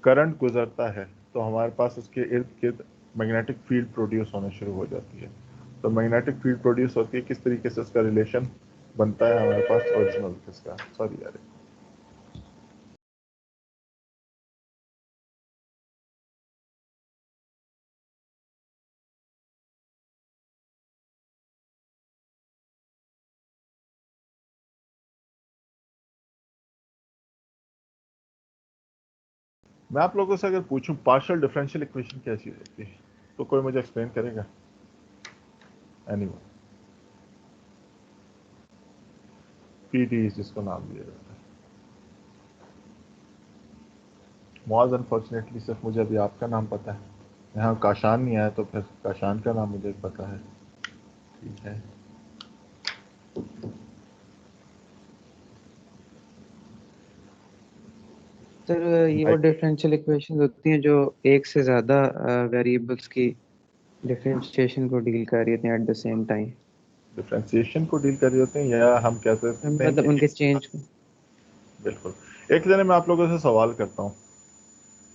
Current गुजरता है तो हमारे पास उसके इर्द गिर्द मैग्नेटिक फील्ड प्रोड्यूस होना शुरू हो जाती है। तो मैग्नेटिक फील्ड प्रोड्यूस होती है, किस तरीके से उसका रिलेशन बनता है हमारे पास ओरिजिनल किसका, सॉरी यार, मैं आप लोगों से अगर पूछूं पार्शियल डिफरेंशियल इक्वेशन क्या चीज होती है तो कोई मुझे एक्सप्लेन करेगा? एनीवन? पीडी जिसको नाम दिया जाता है। मौज अनफॉर्चुनेटली सिर्फ मुझे अभी आपका नाम पता है, यहाँ काशान नहीं आया तो फिर काशान का नाम मुझे पता है। ठीक है, सर ये वो डिफरेंशियल इक्वेशंस होती हैं जो एक से ज़्यादा वेरिएबल्स की डिफरेंशिएशन को डील कर रही होती हैं at the same time. Differentiation को डील कर रहे होते हैं, या हम कह सकते हैं मतलब कि उनके चेंज को। बिल्कुल। एक जने मैं आप लोगों से सवाल करता हूँ,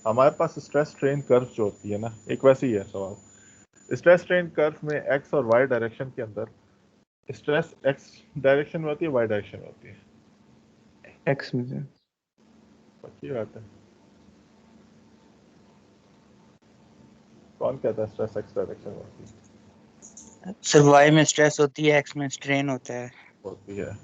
हमारे पास स्ट्रेस स्ट्रेन कर्व जो होती है ना, एक वैसे ही है सवाल। स्ट्रेस स्ट्रेन कर्व में एक्स और वाई डायरेक्शन के अंदर स्ट्रेस एक्स डायरेक्शन में होती है, वाई डायरेक्शन में होती है? एक्स में सर। पक्की बात है? कौन कहता है स्ट्रेस एक्स डायरेक्शन में होती है? सर वाई में स्ट्रेस होती है, एक्स में स्ट्रेन होता है। होती है।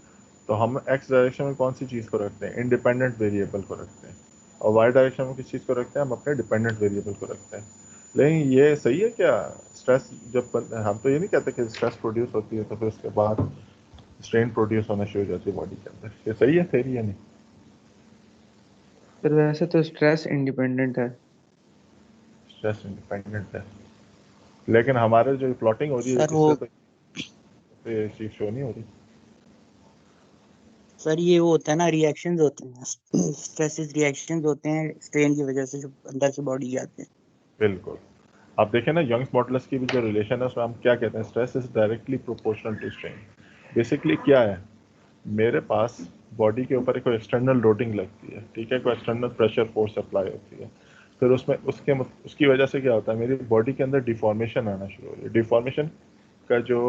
तो हम एक्स डायरेक्शन में कौन सी चीज़ को रखते हैं? इंडिपेंडेंट वेरिएबल को रखते हैं। और वाई डायरेक्शन में किस चीज़ को रखते हैं? हम अपने डिपेंडेंट वेरिएबल को रखते हैं। लेकिन ये सही है क्या? स्ट्रेस जब हम तो ये नहीं कहते कि स्ट्रेस प्रोड्यूस होती है तो फिर उसके बाद स्ट्रेन प्रोड्यूस होना शुरू हो जाती है बॉडी के अंदर, ये सही है थेरी या नहीं? सर वैसे तो स्ट्रेस इंडिपेंडेंट है। स्ट्रेस इंडिपेंडेंट है, लेकिन हमारे जो प्लॉटिंग हो रही है सर इससे वो तो ये चीज़ शो नहीं हो रही। सर ये वो होता है ना, रिएक्शंस होते हैं, स्ट्रेसेस रिएक्शंस होते हैं स्ट्रेन की वजह से जो अंदर से बॉडी जाते हैं। बिल्कुल। आप देखें ना, यंग्स मॉडुलस की भी जो रिलेशन है उसमें हम क्या कहते हैं? Stress is directly proportional to strain. Basically क्या है, मेरे पास बॉडी के ऊपर कोई एक्सटर्नल लोडिंग लगती है, ठीक है, कोई एक्सटर्नल प्रेशर फोर्स अप्लाई होती है, फिर उसमें उसकी वजह से क्या होता है, मेरी बॉडी के अंदर डिफॉर्मेशन आना शुरू हो रही है। डिफॉर्मेशन का जो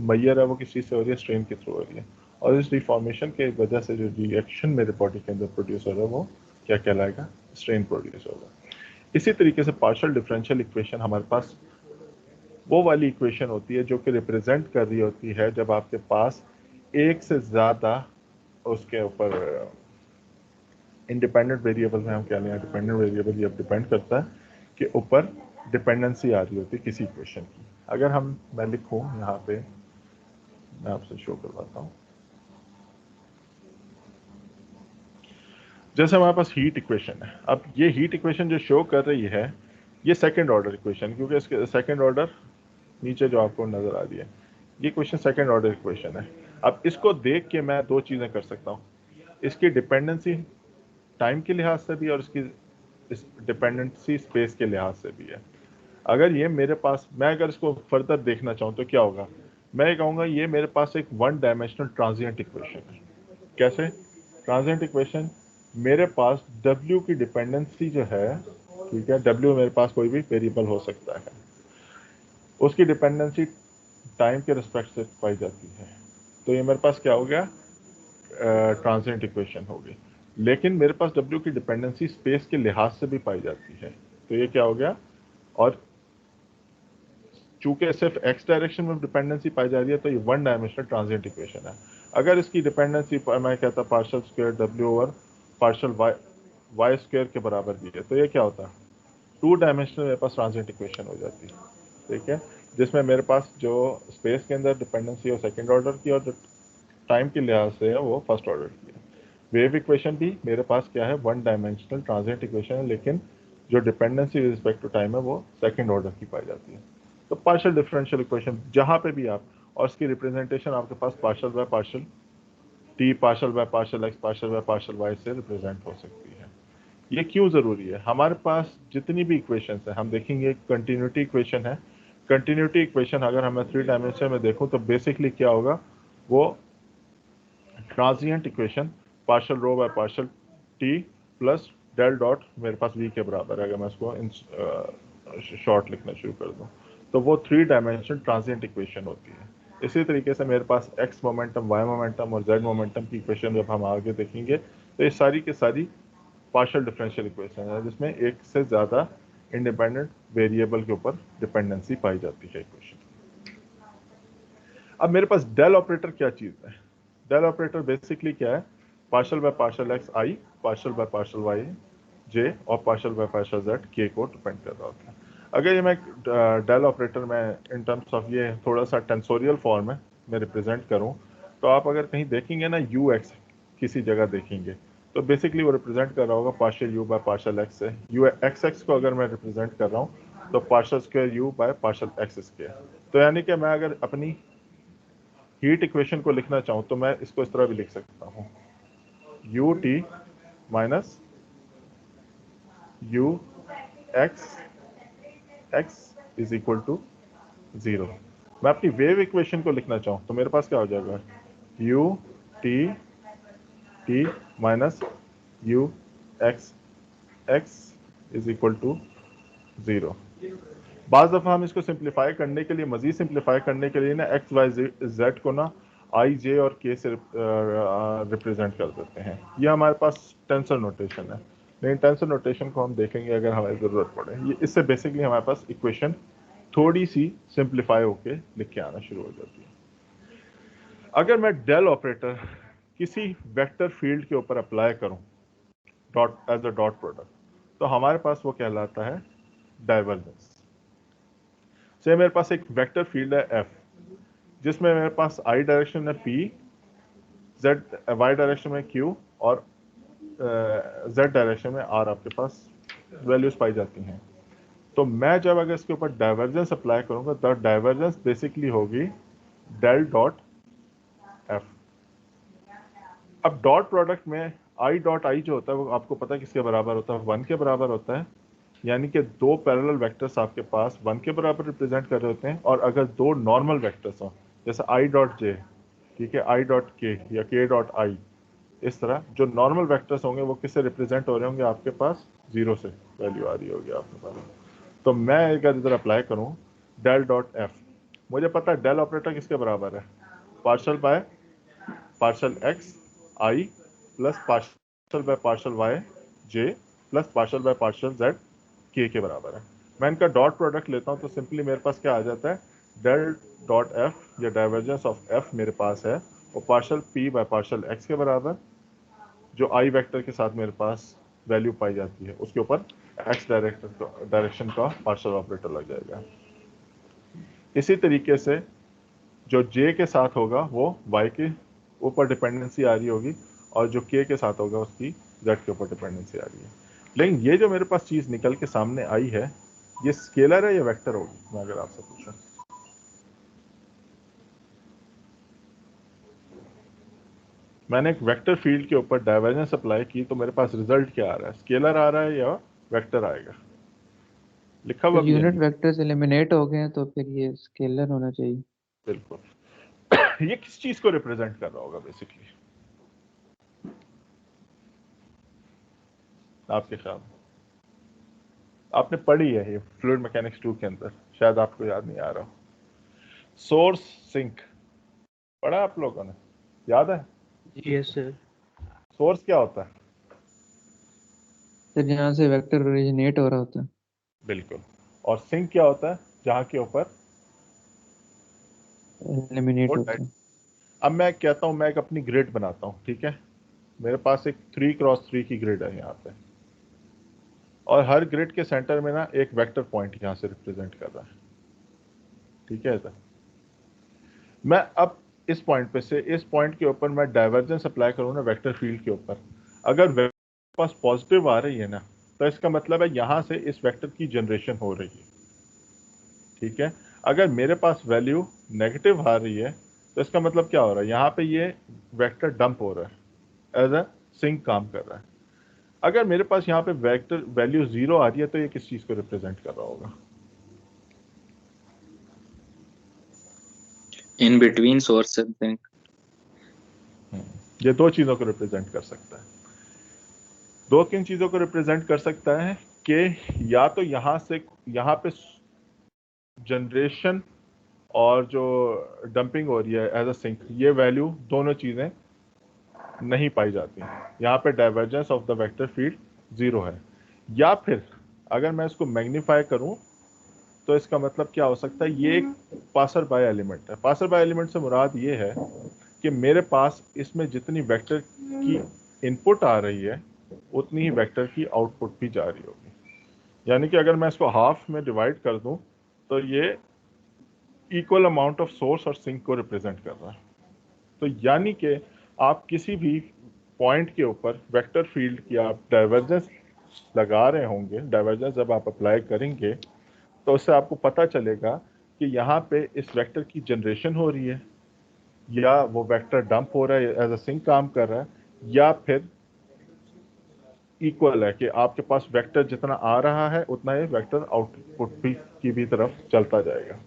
मैयर है वो किस चीज़ से हो रही है? स्ट्रेन के थ्रू हो रही है। और इस डिफॉर्मेशन के वजह से जो रिएक्शन मेरे बॉडी के अंदर प्रोड्यूस हो रहा है वो क्या कहलाएगा? स्ट्रेन प्रोड्यूस होगा। इसी तरीके से पार्शियल डिफरेंशियल इक्वेशन हमारे पास वो वाली इक्वेशन होती है जो कि रिप्रेजेंट कर रही होती है जब आपके पास एक से ज़्यादा उसके ऊपर इंडिपेंडेंट वेरिएबल में हम क्या लें, डिपेंडेंट वेरिएबल ये डिपेंड करता है कि ऊपर डिपेंडेंसी आ रही होती है किसी इक्वेशन की। अगर मैं लिखूं यहाँ पे, मैं आपसे शो करवाता हूँ, जैसे हमारे पास हीट इक्वेशन है। अब ये हीट इक्वेशन जो शो कर रही है ये सेकेंड ऑर्डर इक्वेशन, क्योंकि इसके सेकेंड ऑर्डर नीचे जो आपको नजर आ रही है ये क्वेश्चन सेकेंड ऑर्डर इक्वेशन है। अब इसको देख के मैं दो चीजें कर सकता हूँ, इसकी डिपेंडेंसी टाइम के लिहाज से भी और इसकी डिपेंडेंसी स्पेस के लिहाज से भी है। अगर ये मेरे पास, मैं अगर इसको फर्दर देखना चाहूँ तो क्या होगा, मैं कहूँगा ये मेरे पास एक वन डायमेंशनल ट्रांजिएंट इक्वेशन है। कैसे ट्रांजिएंट इक्वेशन? मेरे पास W की डिपेंडेंसी जो है, ठीक है, W मेरे पास कोई भी वेरिएबल हो सकता है, उसकी डिपेंडेंसी टाइम के रिस्पेक्ट से पाई जाती है। तो ये मेरे पास क्या हो गया? ट्रांजिएंट इक्वेशन हो गई। लेकिन मेरे पास W की डिपेंडेंसी स्पेस के लिहाज से भी पाई जाती है, तो ये क्या हो गया? और चूंकि सिर्फ एक्स डायरेक्शन में डिपेंडेंसी पाई जा रही है तो ये वन डायमेंशनल ट्रांजिएंट इक्वेशन है। अगर इसकी डिपेंडेंसी मैं कहता partial square W over partial Y square के बराबर भी है, तो ये क्या होता है? टू डायमेंशनल मेरे पास ट्रांजिएंट इक्वेशन हो जाती है, ठीक है, जिसमें मेरे पास जो स्पेस के अंदर डिपेंडेंसी है सेकेंड ऑर्डर की और जो टाइम के लिहाज से है वो फर्स्ट ऑर्डर की है। वेव इक्वेशन भी मेरे पास क्या है? वन डायमेंशनल ट्रांजिएंट इक्वेशन है, लेकिन जो dependency with respect to time है वो सेकंड ऑर्डर की पाई जाती है। तो पार्शियल डिफरेंशियल इक्वेशन जहां पे भी आप, और इसकी रिप्रेजेंटेशन आपके पास partial by partial T, partial by partial X, partial by partial Y से रिप्रेजेंट हो सकती है। ये क्यों ज़रूरी है? हमारे पास जितनी भी इक्वेशंस है, हम देखेंगे कंटिन्यूटी इक्वेशन है। कंटिन्यूटी इक्वेशन अगर हमें थ्री डायमेंशन में देखूं तो बेसिकली क्या होगा, वो transient equation partial rho by partial T plus del dot मेरे पास v के बराबर है, अगर मैं इसको शॉर्ट लिखना शुरू कर दूं तो वो 3 डायमेंशन ट्रांजिएंट इक्वेशन होती है। इसी तरीके से मेरे पास x मोमेंटम, y मोमेंटम और z मोमेंटम की इक्वेशन जब हम आगे देखेंगे तो ये सारी की सारी पार्शियल डिफरेंशियल इक्वेशन है जिसमें एक से ज़्यादा इंडिपेंडेंट वेरिएबल के ऊपर डिपेंडेंसी पाई जाती है इक्वेशन। अब मेरे पास डेल ऑपरेटर क्या चीज़ है? डेल ऑपरेटर बेसिकली क्या है? Partial by partial X I, partial by partial Y J और पार्शियल बाय पार्शियल जेड के को डिपेंड कर रहा होता है। अगर ये मैं डेल ऑपरेटर में इन टर्म्स ऑफ ये थोड़ा सा टेंसोरियल फॉर्म में रिप्रेजेंट करूं तो आप अगर कहीं देखेंगे ना यू एक्स किसी जगह देखेंगे तो बेसिकली वो रिप्रेजेंट कर रहा होगा partial you bye partial x से। यू एक्स एक्स को अगर मैं रिप्रेजेंट कर रहा हूँ तो partial square you bye partial x square. तो यानी कि मैं अगर अपनी हीट इक्वेशन को लिखना चाहूँ तो मैं इसको इस तरह भी लिख सकता हूँ, U T minus U X X is equal to 0। मैं अपनी वेव इक्वेशन को लिखना चाहूँ तो मेरे पास क्या हो जाएगा, U T minus U X X is equal to 0। बाज़ दफ़ा हम इसको सिंप्लीफाई करने के लिए, मज़ीद सिंप्लीफाई करने के लिए ना एक्स वाई जेड को ना आई जे और के से रिप्रेजेंट कर देते हैं। ये हमारे पास टेंसर नोटेशन है, लेकिन टेंसर नोटेशन को हम देखेंगे अगर हमें ज़रूरत पड़े। ये इससे बेसिकली हमारे पास इक्वेशन थोड़ी सी सिंप्लीफाई होके लिख के आना शुरू हो जाती है। अगर मैं डेल ऑपरेटर किसी वेक्टर फील्ड के ऊपर अप्लाई करूं dot as a dot product तो हमारे पास वो कहलाता है डाइवर्जेंस। से मेरे पास एक वेक्टर फील्ड है एफ जिसमें मेरे पास आई डायरेक्शन में पी, जेड वाई डायरेक्शन में क्यू और जेड डायरेक्शन में आर आपके पास वैल्यूज पाई जाती हैं। तो मैं जब अगर इसके ऊपर डाइवर्जेंस अप्लाई करूंगा तो डाइवर्जेंस बेसिकली होगी डेल डॉट एफ। अब डॉट प्रोडक्ट में आई डॉट आई जो होता है वो आपको पता है किसके बराबर होता है, 1 के बराबर होता है। यानी कि दो पैरेलल वेक्टर्स आपके पास 1 के बराबर रिप्रेजेंट कर रहे होते हैं। और अगर दो नॉर्मल वेक्टर्स हों जैसे आई डॉट जे, ठीक है, आई डॉट के या के डॉट आई, इस तरह जो नॉर्मल वेक्टर्स होंगे वो किससे रिप्रेजेंट हो रहे होंगे, आपके पास 0 से वैल्यू आ रही होगी आपके पास। तो मैं अगर इधर अप्लाई करूं डेल डॉट एफ, मुझे पता है डेल ऑपरेटर किसके बराबर है, partial by partial X I plus partial by partial Y J plus partial by partial Z के बराबर है। मैं इनका डॉट प्रोडक्ट लेता हूं तो सिंपली मेरे पास क्या आ जाता है, डेल डॉट एफ या डाइवर्जेंस ऑफ एफ मेरे पास है वो partial P bye partial x के बराबर, जो आई वेक्टर के साथ मेरे पास वैल्यू पाई जाती है उसके ऊपर एक्स डायरेक्शन का पार्शियल ऑपरेटर लग जाएगा। इसी तरीके से जो जे के साथ होगा वो वाई के ऊपर डिपेंडेंसी आ रही होगी और जो के साथ होगा उसकी जेड के ऊपर डिपेंडेंसी आ रही है। लेकिन ये जो मेरे पास चीज़ निकल के सामने आई है ये स्केलर है या वेक्टर होगी, मैं अगर आपसे पूछूं? मैंने एक वेक्टर फील्ड के ऊपर डाइवर्जेंस अप्लाई की तो मेरे पास रिजल्ट क्या आ रहा है, स्केलर आ रहा है या वेक्टर आएगा? लिखा हुआ तो भी है यूनिट नीचे। वेक्टर्स एलिमिनेट हो गए हैं तो फिर ये स्केलर होना चाहिए। बिल्कुल। ये किस चीज को रिप्रेजेंट कर रहा होगा बेसिकली आपके ख्याल में? आपने पढ़ी है ये फ्लूइड मैकेनिक्स 2 के अंदर, शायद आपको याद नहीं आ रहा हो। सोर्स सिंक पढ़ा आप लोगों ने, याद है? Yes sir. सोर्स क्या होता है? सर जहाँ से वेक्टर ओरिजिनेट हो रहा होता है। बिल्कुल। और सिंक क्या होता है? जहां के ऊपर एलिमिनेट होता है। अब मैं कहता हूं मैं एक अपनी ग्रिड बनाता हूं, ठीक है, मेरे पास एक 3x3 की ग्रिड है यहाँ पे और हर ग्रिड के सेंटर में ना एक वेक्टर पॉइंट यहाँ से रिप्रेजेंट कर रहा है, ठीक है सर। मैं अब इस पॉइंट पे से इस पॉइंट के ऊपर मैं डाइवर्जेंस अप्लाई करूँ ना वेक्टर फील्ड के ऊपर, अगर वेक्टर पास पॉजिटिव आ रही है ना तो इसका मतलब है यहाँ से इस वेक्टर की जनरेशन हो रही है, ठीक है। अगर मेरे पास वैल्यू नेगेटिव आ रही है तो इसका मतलब क्या हो रहा है, यहाँ पे ये वेक्टर डंप हो रहा है, एज अ सिंक काम कर रहा है। अगर मेरे पास यहाँ पे वेक्टर वैल्यू 0 आ रही है तो ये किस चीज को रिप्रेजेंट कर रहा होगा? In between source, I think. ये दो चीजों को रिप्रेजेंट कर सकता है। दो किन चीज़ों को रिप्रेजेंट कर सकता है कि या तो यहाँ से यहाँ पे जनरेशन और जो डंपिंग हो रही है एज अ सिंक, ये वैल्यू दोनों चीज़ें नहीं पाई जाती। यहाँ पे divergence of the vector field 0 है। या फिर अगर मैं इसको मैग्नीफाई करूँ तो इसका मतलब क्या हो सकता है, ये एक पासर बाय एलिमेंट है। पासर बाय एलिमेंट से मुराद ये है कि मेरे पास इसमें जितनी वेक्टर की इनपुट आ रही है उतनी ही वेक्टर की आउटपुट भी जा रही होगी। यानी कि अगर मैं इसको हाफ में डिवाइड कर दूं तो ये इक्वल अमाउंट ऑफ सोर्स और सिंक को रिप्रेजेंट कर रहा है। तो यानी कि आप किसी भी पॉइंट के ऊपर वेक्टर फील्ड की आप डाइवर्जेंस लगा रहे होंगे, डाइवर्जेंस जब आप अप्लाई करेंगे तो उससे आपको पता चलेगा कि यहाँ पे इस वेक्टर की जनरेशन हो रही है या वो वेक्टर डंप हो रहा है, एज अ सिंक काम कर रहा है, या फिर इक्वल है कि आपके पास वेक्टर जितना आ रहा है उतना ही वेक्टर आउटपुट भी की भी तरफ चलता जाएगा।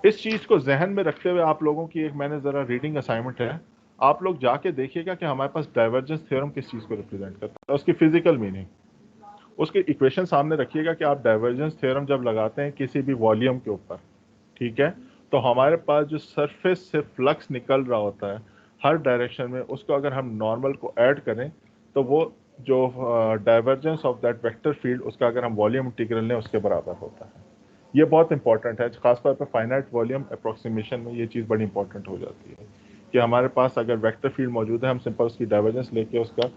इस चीज़ को जहन में रखते हुए आप लोगों की एक मैंने ज़रा रीडिंग असाइनमेंट है, आप लोग जाके देखिएगा कि हमारे पास डाइवर्जेंस थ्योरम किस चीज़ को रिप्रेजेंट करता है, उसकी फिजिकल मीनिंग, उसके इक्वेशन सामने रखिएगा कि आप डाइवर्जेंस थ्योरम जब लगाते हैं किसी भी वॉल्यूम के ऊपर, ठीक है, तो हमारे पास जो सरफेस से फ्लक्स निकल रहा होता है हर डायरेक्शन में, उसको अगर हम नॉर्मल को ऐड करें तो वो जो divergence of that vector field उसका अगर हम वॉल्यूम इंटीग्रल लें उसके बराबर होता है। ये बहुत इंपॉर्टेंट है, खासतौर पर फाइनाइट वॉल्यूम अप्रोक्सीमेशन में ये चीज़ बड़ी इंपॉर्टेंट हो जाती है कि हमारे पास अगर वेक्टर फील्ड मौजूद है, हम सिंपल उसकी डाइवर्जेंस लेके उसका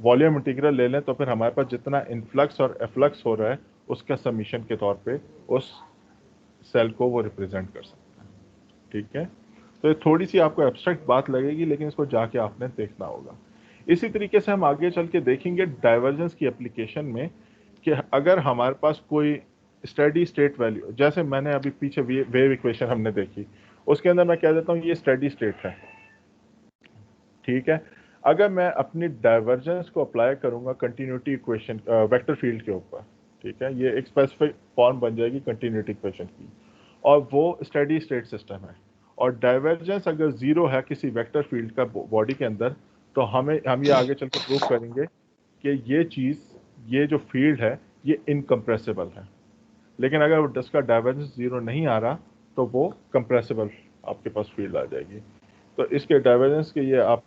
वॉल्यूम इंटीग्रल ले लें तो फिर हमारे पास जितना इनफ्लक्स और एफ्लक्स हो रहा है उसका समीशन के तौर पे उस सेल को वो रिप्रेजेंट कर सकता है। ठीक है, तो ये थोड़ी सी आपको एब्स्ट्रैक्ट बात लगेगी लेकिन इसको जाके आपने देखना होगा। इसी तरीके से हम आगे चल के देखेंगे डाइवर्जेंस की एप्लीकेशन में कि अगर हमारे पास कोई स्टेडी स्टेट वैल्यू, जैसे मैंने अभी पीछे वेव इक्वेशन हमने देखी, उसके अंदर मैं कह देता हूँ ये स्टेडी स्टेट है, ठीक है। अगर मैं अपनी डाइवर्जेंस को अप्लाई करूंगा कंटिन्यूटी इक्वेशन वेक्टर फील्ड के ऊपर, ठीक है, ये एक स्पेसिफिक फॉर्म बन जाएगी कंटिन्यूटी इक्वेशन की, और वो स्टेडी स्टेट सिस्टम है, और डाइवर्जेंस अगर 0 है किसी वेक्टर फील्ड का बॉडी के अंदर, तो हम ये आगे चल के प्रूव करेंगे कि ये चीज़, ये जो फील्ड है ये इनकम्प्रेसिबल है। लेकिन अगर उसका डाइवर्जेंस 0 नहीं आ रहा तो वो कंप्रेसिबल आपके पास फील्ड आ जाएगी। तो इसके डाइवर्जेंस के ये आप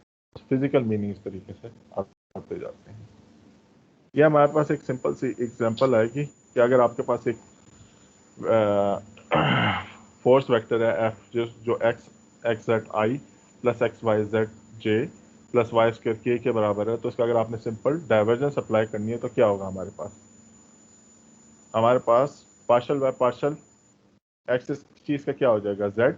फिजिकल मीनिंग इस तरीके से आप आते जाते हैं। ये हमारे पास एक सिंपल सी एग्जांपल आएगी कि अगर आपके पास एक फोर्स वेक्टर है एफ जो X Z I plus X Y Z J plus Y square K के बराबर है, तो इसका अगर आपने सिंपल डाइवर्जेंस अप्लाई करनी है तो क्या होगा हमारे पास पार्शल बाय पार्शल एक्स इस चीज़ का क्या हो जाएगा जेड,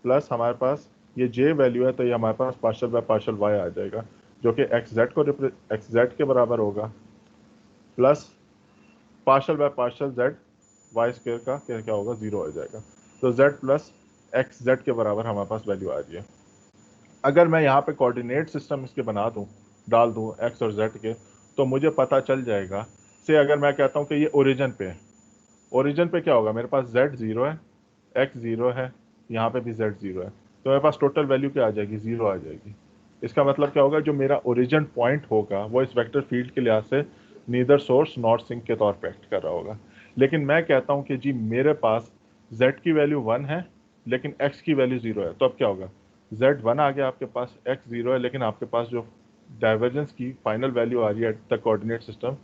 प्लस हमारे पास ये जे वैल्यू है तो ये हमारे पास पार्शल बाय पार्शल वाई आ जाएगा जो कि एक्स जेड के बराबर होगा, plus partial by partial Z Y square का क्या होगा 0 हो जाएगा। तो जेड प्लस एक्स जेड के बराबर हमारे पास वैल्यू आ रही है। अगर मैं यहाँ पे कोऑर्डिनेट सिस्टम इसके बना दूँ, डाल दूँ एक्स और जेड के, तो मुझे पता चल जाएगा से अगर मैं कहता हूँ कि ये ओरिजिन पे है, ओरिजिन पे क्या होगा, मेरे पास जेड 0 है, एक्स 0 है, यहाँ पे भी जेड 0 है, तो मेरे पास टोटल वैल्यू क्या आ जाएगी 0 आ जाएगी। इसका मतलब क्या होगा, जो मेरा ओरिजिन पॉइंट होगा वो इस वेक्टर फील्ड के लिहाज से नीदर सोर्स नॉट सिंक के तौर पे एक्ट कर रहा होगा। लेकिन मैं कहता हूँ कि जी मेरे पास z की वैल्यू 1 है लेकिन x की वैल्यू 0 है, तो अब क्या होगा, z 1 आ गया आपके पास, x 0 है, लेकिन आपके पास जो डाइवर्जेंस की फाइनल वैल्यू आ रही है at the coordinate system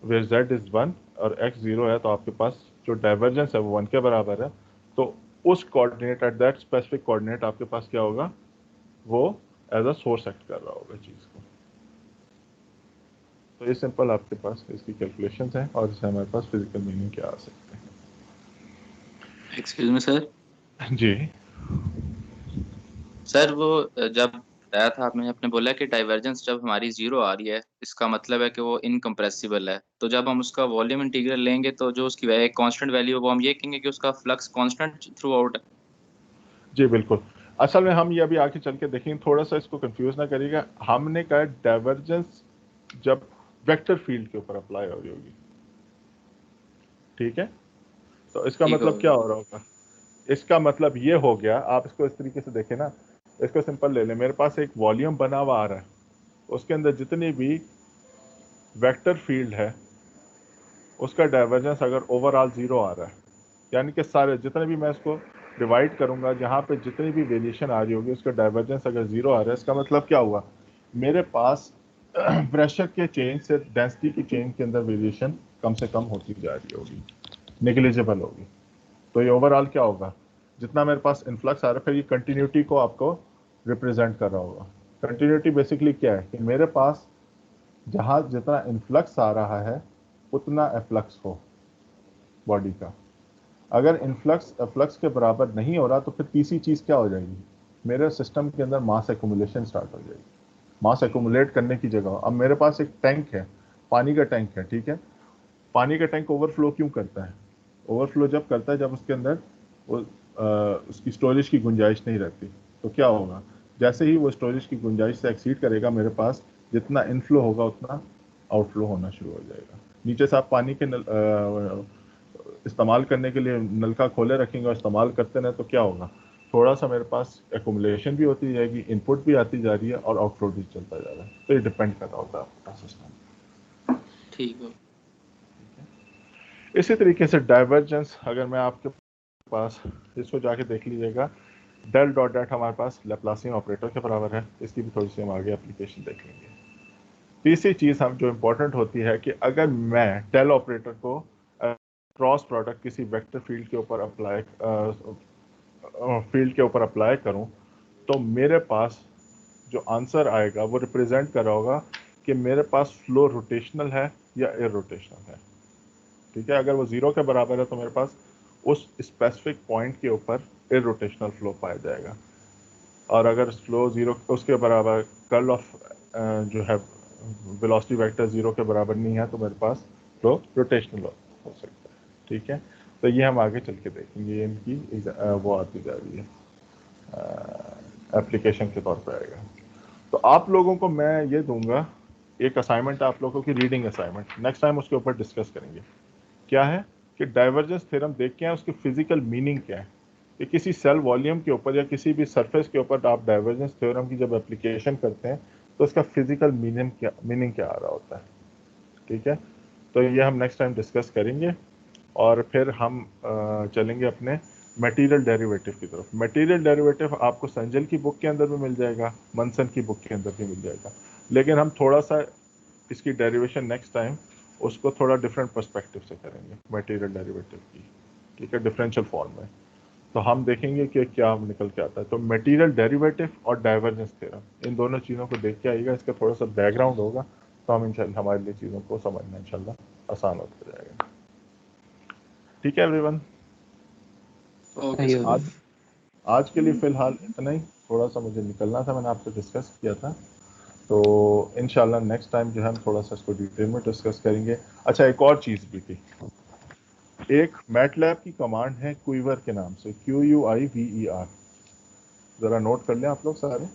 where z is 1 और x 0 है, तो आपके पास जो डाइवर्जेंस है वो 1 के बराबर है। तो उस coordinate at that specific coordinate आपके पास क्या होगा, वो एज अ सोर्स एक्ट कर रहा होगा चीज़ को। तो ये सिंपल आपके पास इसकी कैलकुलेशन है और इससे हमारे पास फिजिकल मीनिंग क्या आ सकते हैं। Excuse me sir. जी सर वो जब बताया था आपने, आपने बोला कि डाइवर्जेंस जब हमारी 0 आ रही है इसका मतलब है कि वो इनकम्प्रेसिबल है, तो जब हम उसका वॉल्यूम इंटीग्रल लेंगे तो जो उसकी एक कांस्टेंट वैल्यू है वो हम ये कहेंगे कि उसका फ्लक्स कांस्टेंट थ्रू आउट है। जी बिल्कुल, असल में हम ये अभी आगे चल के देखेंगे, थोड़ा सा इसको कंफ्यूज ना करिएगा। हमने कहा डाइवर्जेंस जब वेक्टर फील्ड के ऊपर अप्लाई हो रही होगी, ठीक है, तो इसका ठीक मतलब होगा। क्या हो रहा होगा, इसका मतलब ये हो गया, आप इसको इस तरीके से देखें ना, इसको सिंपल ले लें, मेरे पास एक वॉल्यूम बना हुआ आ रहा है, उसके अंदर जितनी भी वेक्टर फील्ड है उसका डाइवर्जेंस अगर ओवरऑल 0 आ रहा है, यानी कि सारे जितने भी मैं इसको डिवाइड करूंगा जहाँ पे जितनी भी वेरिएशन आ रही होगी उसका डाइवर्जेंस अगर 0 आ रहा है, इसका मतलब क्या हुआ, मेरे पास प्रेशर के चेंज से डेंसिटी की चेंज के अंदर वेरिएशन कम से कम होती जा रही होगी, नेग्लिजिबल होगी। तो ये ओवरऑल क्या होगा, जितना मेरे पास इन्फ्लक्स आ रहा है, फिर ये कंटिन्यूटी को आपको रिप्रेजेंट कर रहा होगा। कंटिन्यूटी बेसिकली क्या है कि मेरे पास जहाँ जितना इन्फ्लक्स आ रहा है उतना एफ्लक्स हो बॉडी का। अगर इन्फ्लक्स एफ्लक्स के बराबर नहीं हो रहा तो फिर तीसरी चीज़ क्या हो जाएगी, मेरे सिस्टम के अंदर मास एक्यूमुलेशन स्टार्ट हो जाएगी। मास एक्यूमुलेट करने की जगह अब मेरे पास एक टैंक है, पानी का टैंक है, ठीक है। पानी का टैंक ओवरफ्लो क्यों करता है, ओवरफ्लो जब करता है जब उसके अंदर उसकी स्टोरेज की गुंजाइश नहीं रहती। तो क्या होगा, जैसे ही वो स्टोरेज की गुंजाइश से एक्सीड करेगा, मेरे पास जितना इनफ्लो होगा उतना आउटफ्लो होना शुरू हो जाएगा। नीचे से आप पानी के इस्तेमाल करने के लिए नलका खोले रखेंगे और इस्तेमाल करते रहे तो क्या होगा, थोड़ा सा मेरे पास एक्यूमुलेशन भी होती जाएगी, इनपुट भी आती जा रही है और आउटफ्लो भी चलता जा रहा है। तो ये डिपेंड कर रहा होता है आपका सिस्टम। ठीक है। इसी तरीके से डाइवर्जेंस, अगर मैं आपके पास इसको जाके देख लीजिएगा, डेल डॉट डेट हमारे पास लैप्लासियन ऑपरेटर के बराबर है। इसकी भी थोड़ी सी हम आगे एप्लीकेशन देख लेंगे। तीसरी चीज़ हम जो इम्पोर्टेंट होती है कि अगर मैं डेल ऑपरेटर को क्रॉस प्रोडक्ट किसी वेक्टर फील्ड के ऊपर अप्लाई करूं तो मेरे पास जो आंसर आएगा वो रिप्रेजेंट कर रहा होगा कि मेरे पास फ्लो रोटेशनल है या इरोटेशनल है। ठीक है, अगर वो 0 के बराबर है तो मेरे पास उस स्पेसिफिक पॉइंट के ऊपर इरोटेशनल फ्लो पाया जाएगा, और अगर फ्लो 0 उसके बराबर कर्ल ऑफ जो है वेलोसिटी वेक्टर 0 के बराबर नहीं है तो मेरे पास फ्लो रोटेशनल हो सकता है। ठीक है, तो ये हम आगे चल के देखेंगे, ये इनकी वो आती जा रही है, एप्लीकेशन के तौर पर आएगा। तो आप लोगों को मैं ये दूंगा, एक असाइनमेंट आप लोगों की रीडिंग असाइनमेंट, नेक्स्ट टाइम उसके ऊपर डिस्कस करेंगे। क्या है कि डाइवर्जेंस थ्योरम देख के उसकी फिजिकल मीनिंग क्या है, कि किसी सेल वॉल्यूम के ऊपर या किसी भी सरफेस के ऊपर आप डाइवर्जेंस थ्योरम की जब एप्लीकेशन करते हैं तो उसका फिजिकल मीनिंग क्या आ रहा होता है। ठीक है, तो ये हम नेक्स्ट टाइम डिस्कस करेंगे। और फिर हम चलेंगे अपने मटेरियल डेरिवेटिव की तरफ। मटेरियल डेरिवेटिव आपको संजल की बुक के अंदर भी मिल जाएगा, मनसन की बुक के अंदर भी मिल जाएगा, लेकिन हम थोड़ा सा इसकी डेरिवेशन नेक्स्ट टाइम उसको थोड़ा डिफरेंट पर्सपेक्टिव से करेंगे मटेरियल डेरिवेटिव की। ठीक है, डिफरेंशियल फॉर्म में। तो हम देखेंगे कि क्या निकल के आता है। तो मटेरियल डेरिवेटिव और डाइवर्जेंस थ्योरम, इन दोनों चीज़ों को देख के आइएगा, इसका थोड़ा सा बैकग्राउंड होगा तो हम इंशाल्लाह हमारे लिए चीज़ों को समझना इंशाल्लाह आसान होता जाएगा। ठीक है एवरीवन, ओके सर। आज के लिए फ़िलहाल इतना ही। थोड़ा सा मुझे निकलना था, मैंने आपसे डिस्कस किया था, तो इंशाल्लाह नेक्स्ट टाइम जो है हम थोड़ा सा इसको डिटेल में डिस्कस करेंगे। अच्छा, एक और चीज़ भी थी, एक मैटलैब की कमांड है क्यूवर के नाम से, QUIVER, ज़रा नोट कर लें आप लोग सारे।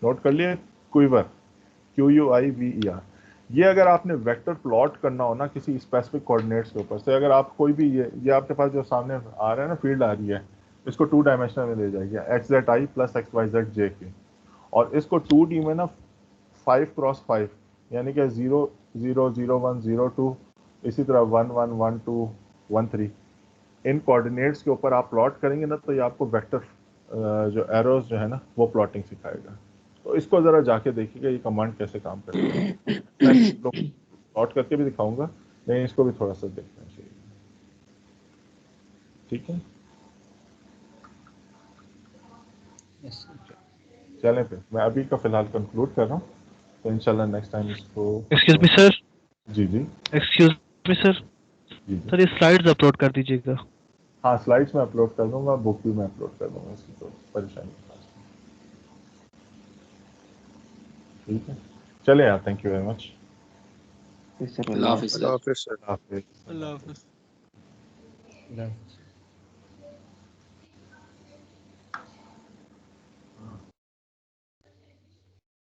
नोट कर लिए, क्यूवर, QUIVER। ये अगर आपने वेक्टर प्लॉट करना हो ना किसी स्पेसिफिक कोऑर्डिनेट्स के ऊपर से, अगर आप कोई भी ये आपके पास जो सामने आ रहा है ना फील्ड आ रही है, इसको 2 डायमेंशनल में ले जाएगी, XZI प्लस XYZ की, और इसको 2D में ना 5x5 यानी कि 0 0 0 1 0 2, इसी तरह 1 1 1 2 1 3, इन कोऑर्डिनेट्स के ऊपर आप प्लॉट करेंगे ना तो ये आपको वेक्टर जो एरोज जो है ना वो प्लॉटिंग सिखाएगा। तो इसको ज़रा जाके देखिएगा ये कमांड कैसे काम करती है। मैं प्लॉट करके भी दिखाऊंगा, लेकिन इसको भी थोड़ा सा देखना चाहिए। ठीक है, चलें फिर मैं अभी का फ़िलहाल कंक्लूड कर रहा हूँ, तो इंशाल्लाह नेक्स्ट टाइम इसको। एक्सक्यूज मी सर, जी जी एक्सक्यूज मी सर, जी सर ये स्लाइड्स अपलोड कर दीजिएगा। हाँ, स्लाइड्स में अपलोड कर दूंगा, बुक भी मैं अपलोड कर दूंगा, इसकी तो परेशानी नहीं। ठीक है, चले यार, थैंक यू वेरी मच। अल्लाह हाफिज़ सर। हाफिज़। अल्लाह हाफिज़।